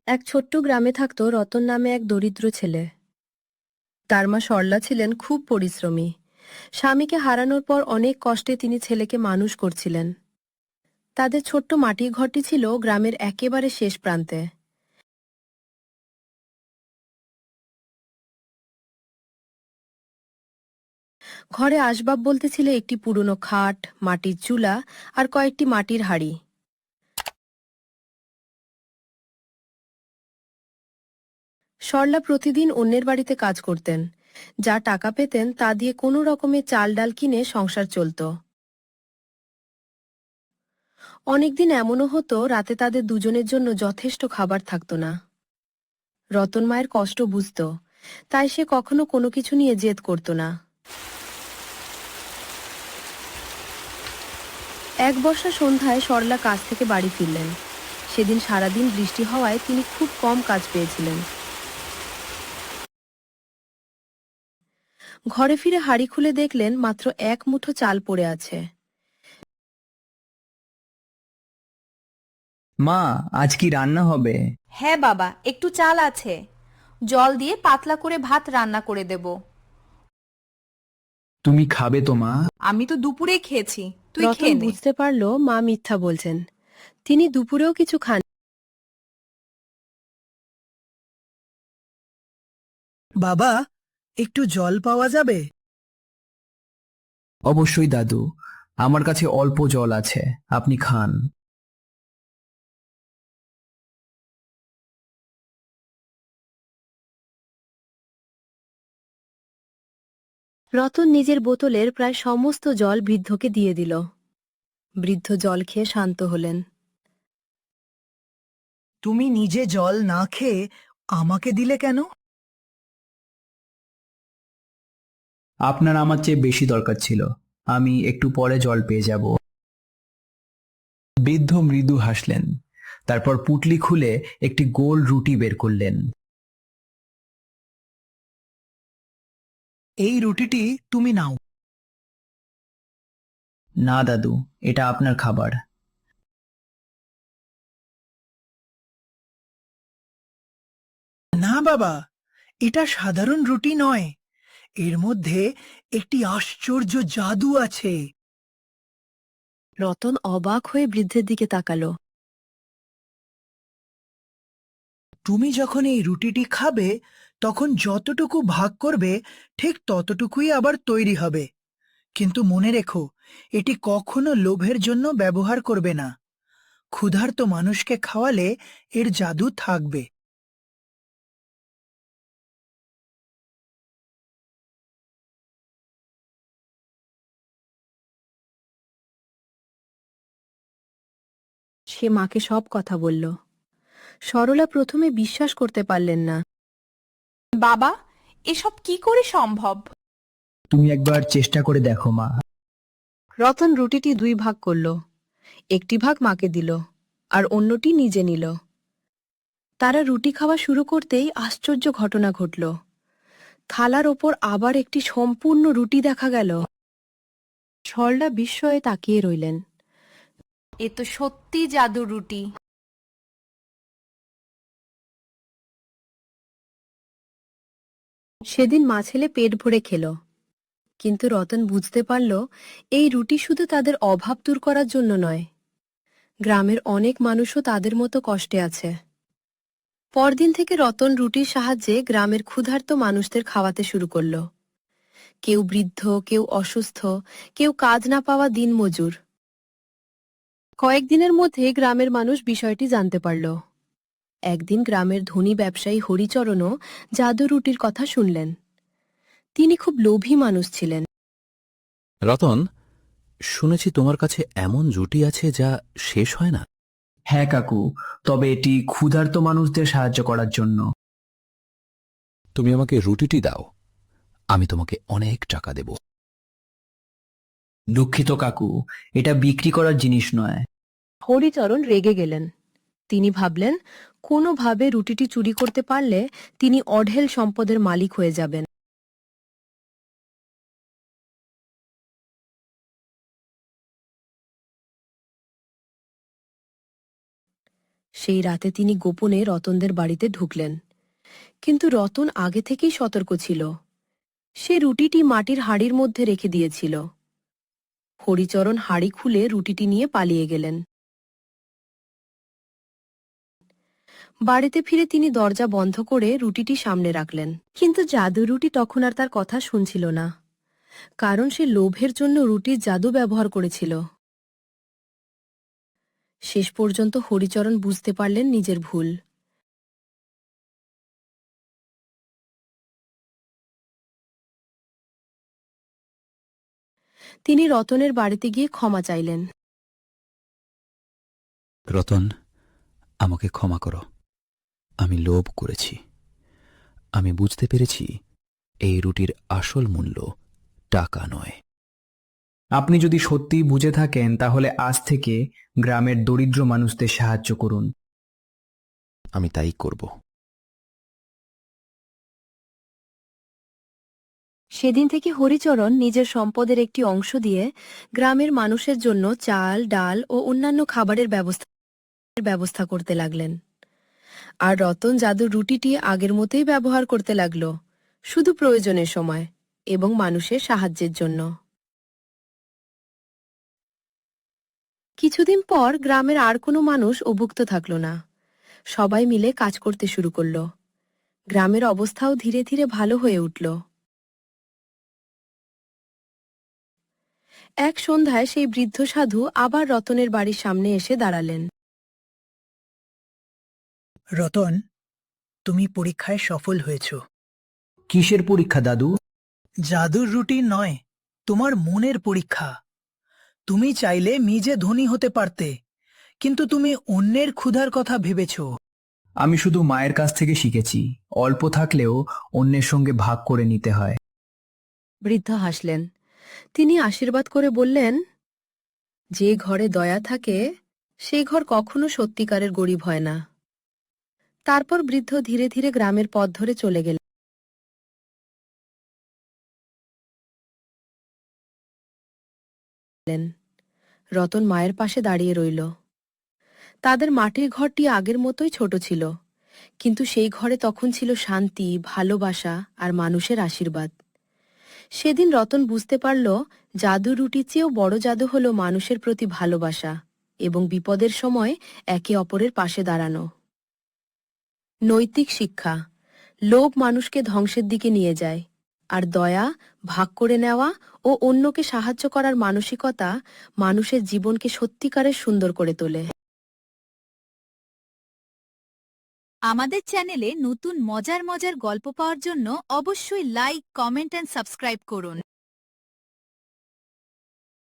এক ছোট্ট গ্রামে থাকত রতন নামে এক দরিদ্র ছেলে। তার মা সরলা ছিলেন খুব পরিশ্রমী। স্বামীকে হারানোর পর অনেক কষ্টে তিনি ছেলেকে মানুষ করছিলেন। তাদের ছোট্ট মাটির ঘরটি ছিল গ্রামের একেবারে শেষ প্রান্তে। ঘরে আসবাব বলতে ছিল একটি পুরনো খাট, মাটির চুলা আর কয়েকটি মাটির হাঁড়ি। সরলা প্রতিদিন অন্যের বাড়িতে কাজ করতেন। যা টাকা পেতেন তা দিয়ে কোনো রকমে চাল ডাল কিনে সংসার চলত। অনেকদিন এমনও হতো রাতে তাদের দুজনের জন্য যথেষ্ট খাবার থাকতো না। রতন মায়ের কষ্ট বুঝত, তাই সে কখনো কোনো কিছু নিয়ে জেদ করত না। এক বর্ষা সন্ধ্যায় সরলা কাজ থেকে বাড়ি ফিরলেন। সেদিন সারাদিন বৃষ্টি হওয়ায় তিনি খুব কম কাজ পেয়েছিলেন। ঘরে ফিরে হাঁড়ি খুলে দেখলেন মাত্র এক মুঠো চাল পড়ে আছে। মা, আজ কি রান্না হবে? হ্যাঁ বাবা, একটু চাল আছে। জল দিয়ে পাতলা করে ভাত রান্না করে দেব। তুমি খাবে তো মা? আমি তো দুপুরেই খেয়েছি, তুই রতন খেয়ে নে। বুঝতে পারল মা মিথ্যা বলছেন। তিনি দুপুরেও কিছু খান। বাবা, একটু জল পাওয়া যাবে? অবশ্যই দাদু, আমার কাছে অল্প জল আছে, আপনি খান। রতন নিজের বোতলের প্রায় সমস্ত জল বৃদ্ধকে দিয়ে দিল। বৃদ্ধ জল খেয়ে শান্ত হলেন। তুমি নিজে জল না খেয়ে আমাকে দিলে কেন? আপনার আমার চেয়ে বেশি দরকার ছিল, আমি একটু পরে জল পেয়ে যাব। বৃদ্ধ মৃদু হাসলেন, তারপর পুটলি খুলে একটি গোল রুটি বের করলেন। এই রুটিটি তুমি নাও। না দাদু, এটা আপনার খাবার। না বাবা, এটা সাধারণ রুটি নয়, এর মধ্যে একটি আশ্চর্য জাদু আছে। রতন অবাক হয়ে বৃদ্ধের দিকে তাকালো। তুমি যখন এই রুটিটি খাবে তখন যতটুকু ভাগ করবে ঠিক ততটুকুই আবার তৈরি হবে। কিন্তু মনে রেখো, এটি কখনো লোভের জন্য ব্যবহার করবে না। ক্ষুধার্ত মানুষকে খাওয়ালে এর জাদু থাকবে। সে মাকে সব কথা বলল। সরলা প্রথমে বিশ্বাস করতে পারলেন না। বাবা, এসব কি করে সম্ভব? তুমি একবার চেষ্টা করে দেখো মা। রতন রুটিটি দুই ভাগ করল। একটি ভাগ মাকে দিল, আর অন্যটি নিজে নিল। তারা রুটি খাওয়া শুরু করতেই আশ্চর্য ঘটনা ঘটল। থালার ওপর আবার একটি সম্পূর্ণ রুটি দেখা গেল। সরলা বিস্ময়ে তাকিয়ে রইলেন। এ তো সত্যি জাদুর রুটি। সেদিন মা ছেলে পেট ভরে খেল। কিন্তু রতন বুঝতে পারল এই রুটি শুধু তাদের অভাব দূর করার জন্য নয়, গ্রামের অনেক মানুষও তাদের মতো কষ্টে আছে। পরদিন থেকে রতন রুটির সাহায্যে গ্রামের ক্ষুধার্ত মানুষদের খাওয়াতে শুরু করল। কেউ বৃদ্ধ, কেউ অসুস্থ, কেউ কাজ না পাওয়া দিনমজুর। কয়েকদিনের মধ্যে গ্রামের মানুষ বিষয়টি জানতে পারল। একদিন গ্রামের ধনী ব্যবসায়ী হরিচরণও জাদু রুটির কথা শুনলেন। তিনি খুব লোভী মানুষ ছিলেন। রতন, শুনেছি তোমার কাছে এমন জুটি আছে যা শেষ হয় না। হ্যাঁ কাকু, তবে এটি ক্ষুধার্ত মানুষদের সাহায্য করার জন্য। তুমি আমাকে রুটিটি দাও, আমি তোমাকে অনেক টাকা দেব। দুঃখিত কাকু, এটা বিক্রি করার জিনিস নয়। হরিচরণ রেগে গেলেন। তিনি ভাবলেন কোনোভাবে রুটিটি চুরি করতে পারলে তিনি অঢেল সম্পদের মালিক হয়ে যাবেন। সেই রাতে তিনি গোপনে রতনদের বাড়িতে ঢুকলেন, কিন্তু রতন আগে থেকেই সতর্ক ছিল। সে রুটিটি মাটির হাঁড়ির মধ্যে রেখে দিয়েছিল। হরিচরণ হাঁড়ি খুলে রুটিটি নিয়ে পালিয়ে গেলেন। বাড়িতে ফিরে তিনি দরজা বন্ধ করে রুটিটি সামনে রাখলেন, কিন্তু জাদু রুটি তখন আর তার কথা শুনছিল না, কারণ সে লোভের জন্য রুটির জাদু ব্যবহার করেছিল। শেষ পর্যন্ত হরিচরণ বুঝতে পারলেন নিজের ভুল। তিনি রতনের বাড়িতে গিয়ে ক্ষমা চাইলেন। রতন, আমাকে ক্ষমা করো। আমি লোভ করেছি। আমি বুঝতে পেরেছি এই রুটির আসল মূল্য টাকা নয়। আপনি যদি সত্যিই বুঝে থাকেন তাহলে আজ থেকে গ্রামের দরিদ্র মানুষদের সাহায্য করুন। আমি তাই করব। সেদিন থেকে হরিচরণ নিজের সম্পদের একটি অংশ দিয়ে গ্রামের মানুষের জন্য চাল, ডাল ও অন্যান্য খাবারের ব্যবস্থা করতে লাগলেন। আর রতন জাদুর রুটিটি আগের মতোই ব্যবহার করতে লাগল, শুধু প্রয়োজনের সময় এবং মানুষের সাহায্যের জন্য। কিছুদিন পর গ্রামের আর কোনো মানুষ অভুক্ত থাকল না। সবাই মিলে কাজ করতে শুরু করল। গ্রামের অবস্থাও ধীরে ধীরে ভালো হয়ে উঠল। এক সন্ধ্যায় সেই বৃদ্ধ সাধু আবার রতনের বাড়ির সামনে এসে দাঁড়ালেন। রতন, তুমি পরীক্ষায় সফল হয়েছ। কিসের পরীক্ষা দাদু? জাদুর রুটি নয়, তোমার মনের পরীক্ষা। তুমি চাইলে নিজে ধনী হতে পারতে, কিন্তু তুমি অন্যের ক্ষুধার কথা ভেবেছ। আমি শুধু মায়ের কাছ থেকে শিখেছি, অল্প থাকলেও অন্যের সঙ্গে ভাগ করে নিতে হয়। বৃদ্ধ হাসলেন। তিনি আশীর্বাদ করে বললেন, যে ঘরে দয়া থাকে সেই ঘর কখনো সত্যিকারের গরিব হয় না। তারপর বৃদ্ধ ধীরে ধীরে গ্রামের পথ ধরে চলে গেলেন। রতন মায়ের পাশে দাঁড়িয়ে রইল। তাদের মাটির ঘরটি আগের মতোই ছোট ছিল, কিন্তু সেই ঘরে তখন ছিল শান্তি, ভালোবাসা আর মানুষের আশীর্বাদ। সেদিন রতন বুঝতে পারল, জাদু রুটির চেয়েও বড় জাদু হল মানুষের প্রতি ভালোবাসা এবং বিপদের সময় একে অপরের পাশে দাঁড়ানো। নৈতিক শিক্ষা: লোভ মানুষকে ধ্বংসের দিকে নিয়ে যায়, আর দয়া, ভাগ করে নেওয়া ও অন্যকে সাহায্য করার মানসিকতা মানুষের জীবনকে সত্যিকারের সুন্দর করে তোলে। আমাদের চ্যানেলে নতুন মজার মজার গল্প পাওয়ার জন্য অবশ্যই লাইক, কমেন্ট এন্ড সাবস্ক্রাইব করুন।